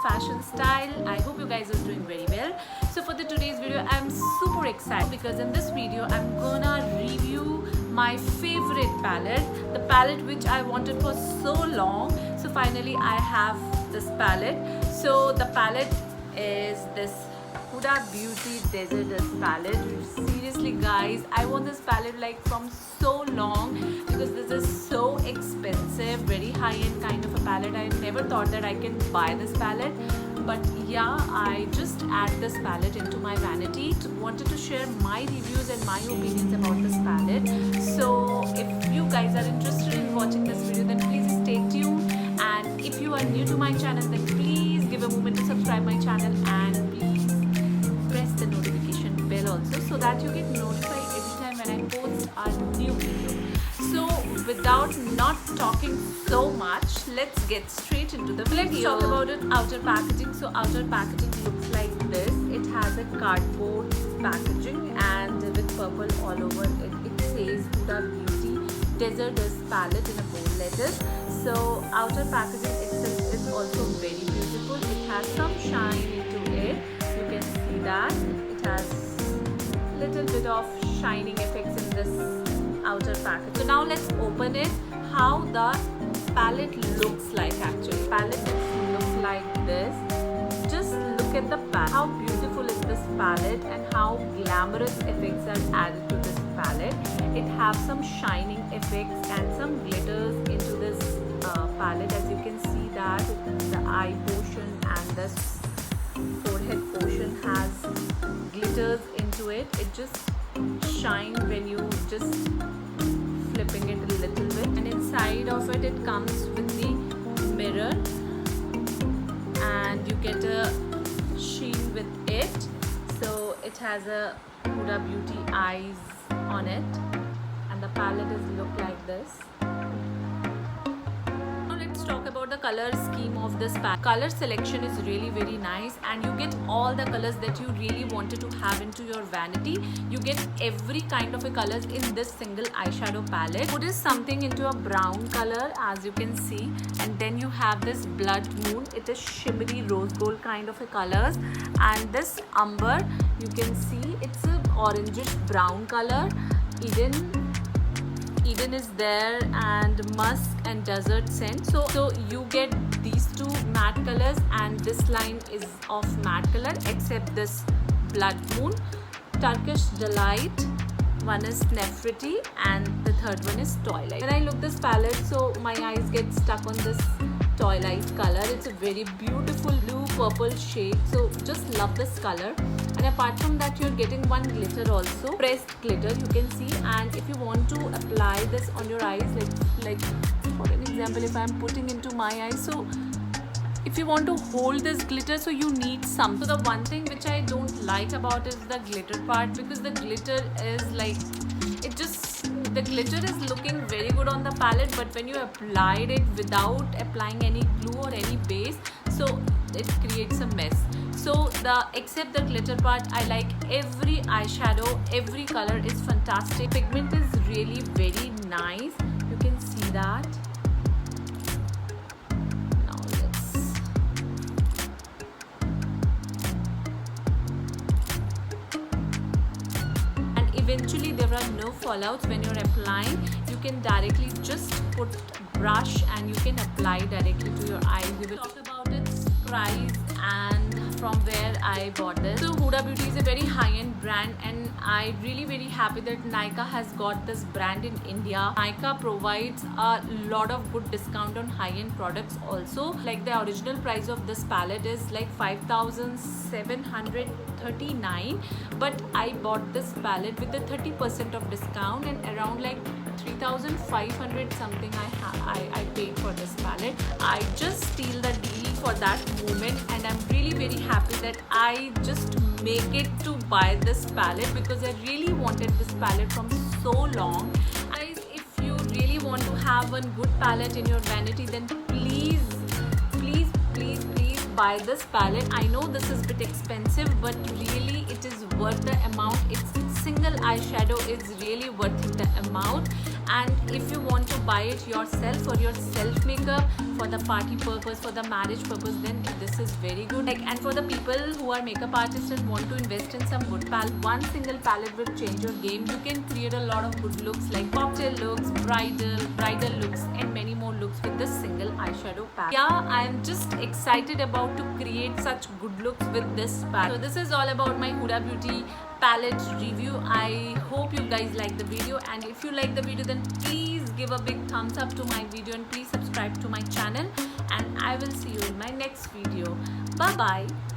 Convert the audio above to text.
Fashion Style. I hope you guys are doing very well. So for the today's video, I'm super excited because in this video I'm gonna review my favorite palette, the palette which I wanted for so long. So finally I have this palette. So the palette is this Huda Beauty Desert Dust palette. Seriously guys, I want this palette like from so long because this is so expensive, very high-end kind of a palette. I never thought that I can buy this palette, but yeah, I just add this palette into my vanity. Wanted to share my reviews and my opinions about this palette. So if you guys are interested in watching this video, then please stay tuned, and if you are new to my channel, then please give a moment to subscribe my channel and please press the notification bell also so that you get notified every time when I post a new video. So without not talking so much, let's get straight into the video. Let's talk about it. Outer packaging. So outer packaging looks like this. It has a cardboard packaging and with purple all over it. It says Huda Beauty Desert Dust palette in a bold letters. So outer packaging itself is also very beautiful. It has some shine into it. You can see that it has little bit of shining effects in this outer package. So now let's open it. How the palette looks like actually. Palette looks like this. Just look at the palette. How beautiful is this palette and how glamorous effects are added to this palette. It has some shining effects and some glitters into this palette. As you can see that the eye portion and the forehead portion has glitters into it. It just shines when you just flipping it a little bit, and inside of it, it comes with the mirror and you get a sheen with it. So it has a Huda Beauty eyes on it, and the palette is look like this. Talk about the color scheme of this palette. Color selection is really very nice, and you get all the colors that you really wanted to have into your vanity. You get every kind of a colors in this single eyeshadow palette. Put is something into a brown color, as you can see, and then you have this blood moon. It is shimmery rose gold kind of a colors, and this umber, you can see it's a orangish brown color. Eden is there, and musk and desert scent. So you get these two matte colors, and this line is of matte color except this blood moon. Turkish delight, one is Nefertiti, and the third one is twilight. When I look this palette, so my eyes get stuck on this twilight color. It's a very beautiful blue purple shade, so just love this color. And apart from that, you're getting one glitter also, pressed glitter, you can see. And if you want to apply this on your eyes, like for an example, if I'm putting into my eyes, so if you want to hold this glitter, so you need some. So the one thing which I don't like about is the glitter part, because the glitter is like, the glitter is looking very good on the palette, but when you applied it without applying any glue or any base, so it creates a mess. So except the glitter part, I like every eyeshadow, every color is fantastic. Pigment is really very nice. You can see that. Now and eventually there are no fallouts when you're applying. You can directly just put brush and you can apply directly to your eyes. We will talk about its price and from where I bought this. So Huda Beauty is a very high-end brand, and I'm really very happy that Nykaa has got this brand in India. Nykaa provides a lot of good discount on high-end products also. Like the original price of this palette is like 5,739, but I bought this palette with the 30% of discount, and around like 3,500 something I paid for this palette. I just steal the deal for that moment, and I'm really very happy that I just make it to buy this palette because I really wanted this palette from so long. Guys, if you really want to have one good palette in your vanity, then please buy this palette. I know this is a bit expensive, but really it is worth the amount. Its single eyeshadow is really worth the amount, and if you want to buy it yourself for your self makeup, for the party purpose, for the marriage purpose, then this is very good. Like, and for the people who are makeup artists and want to invest in some good palette, one single palette will change your game. You can create a lot of good looks like cocktail looks, bridal looks, and many more looks with this single eyeshadow palette. Yeah, I am just excited about to create such good looks with this palette. So this is all about my Huda Beauty palette review. I hope you guys like the video, and if you like the video, then please give a big thumbs up to my video and please subscribe to my channel, and I will see you in my next video. Bye bye.